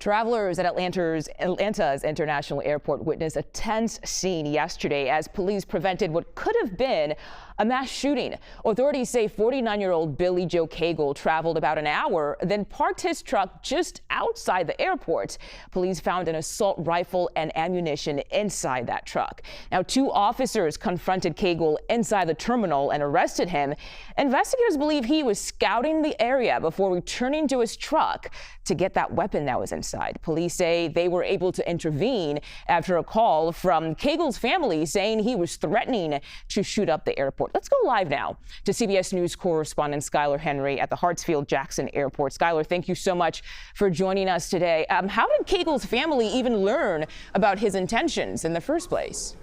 Travelers at Atlanta's International Airport witnessed a tense scene yesterday as police prevented what could have been a mass shooting. Authorities say 49-year-old Billy Joe Cagle traveled about an hour, then parked his truck just outside the airport. Police found an assault rifle and ammunition inside that truck. Now, 2 officers confronted Cagle inside the terminal and arrested him. Investigators believe he was scouting the area before returning to his truck to get that weapon that was inside. Police say they were able to intervene after a call from Cagle's family saying he was threatening to shoot up the airport. Let's go live now to CBS News correspondent Skyler Henry at the Hartsfield-Jackson airport. Skyler, thank you so much for joining us today. How did Cagle's family even learn about his intentions in the first place?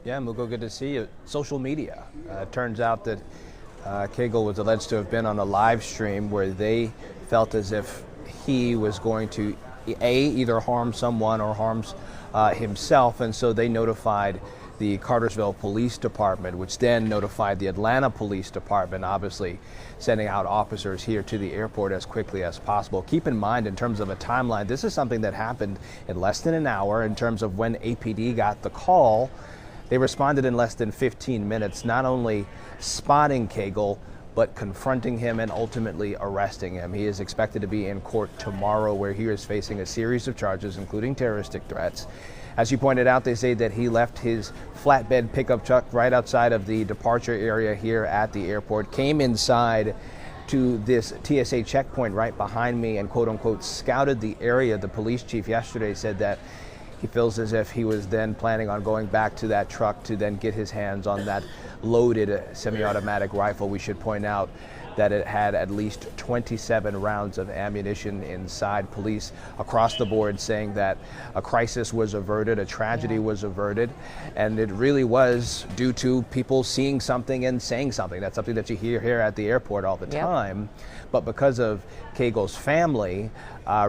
Yeah, Mugo, good to see you. Social media. It turns out that Cagle was alleged to have been on a live stream where they felt as if he was going to either harm someone or harms himself, and so they notified the Cartersville Police Department, which then notified the Atlanta Police Department, obviously sending out officers here to the airport as quickly as possible. Keep in mind, in terms of a timeline, this is something that happened in less than an hour. In terms of when APD got the call, they responded in less than 15 minutes, not only spotting Cagle, but confronting him and ultimately arresting him. He is expected to be in court tomorrow, where he is facing a series of charges, including terroristic threats. As you pointed out, they say that he left his flatbed pickup truck right outside of the departure area here at the airport, came inside to this TSA checkpoint right behind me and quote unquote scouted the area. The police chief yesterday said that he feels as if he was then planning on going back to that truck to then get his hands on that loaded semi-automatic rifle. We should point out that it had at least 27 rounds of ammunition inside. Police across the board saying that a crisis was averted, a tragedy was averted, and it really was due to people seeing something and saying something. That's something that you hear here at the airport all the time. But because of Cagle's family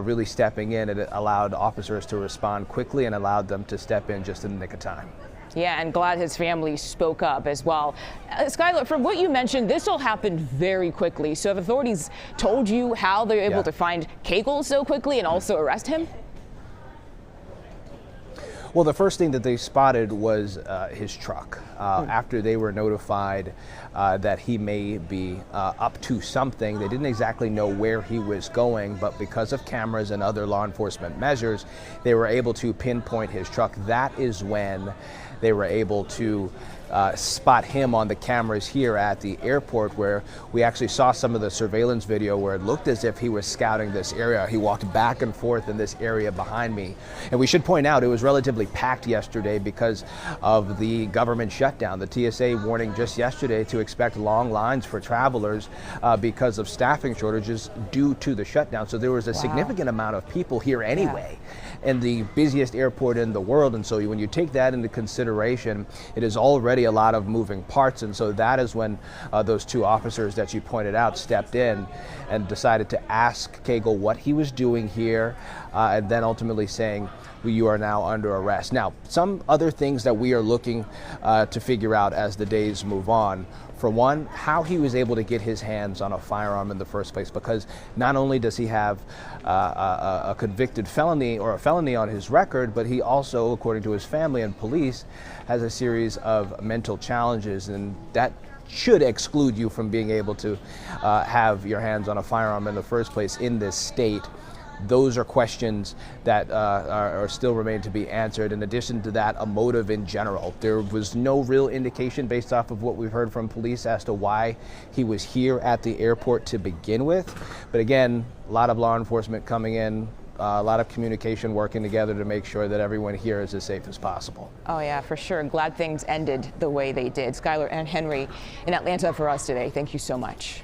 really stepping in, it allowed officers to respond quickly and allowed them to step in just in the nick of time. Yeah, and glad his family spoke up as well. Skyler, from what you mentioned, this all happened very quickly. So have authorities told you how they're able to find Cagle so quickly and also arrest him? Well, the first thing that they spotted was his truck. After they were notified that he may be up to something, they didn't exactly know where he was going, but because of cameras and other law enforcement measures, they were able to pinpoint his truck. That is when they were able to spot him on the cameras here at the airport, where we actually saw some of the surveillance video where it looked as if he was scouting this area. He walked back and forth in this area behind me. And we should point out it was relatively packed yesterday because of the government shutdown. The TSA warning just yesterday to expect long lines for travelers because of staffing shortages due to the shutdown. So there was a significant amount of people here anyway, in the busiest airport in the world. And so when you take that into consideration, it is already a lot of moving parts, and so that is when those 2 officers that you pointed out stepped in and decided to ask Cagle what he was doing here, and then ultimately saying, well, you are now under arrest. Now, some other things that we are looking to figure out as the days move on. For one, how he was able to get his hands on a firearm in the first place, because not only does he have a convicted felony or a felony on his record, but he also, according to his family and police, has a series of mental challenges, and that should exclude you from being able to have your hands on a firearm in the first place in this state. Those are questions that are still remain to be answered. In addition to that, a motive in general. There was no real indication based off of what we've heard from police as to why he was here at the airport to begin with. But again, a lot of law enforcement coming in, a lot of communication working together to make sure that everyone here is as safe as possible. Oh yeah, for sure. Glad things ended the way they did. Skyler Henry in Atlanta for us today. Thank you so much.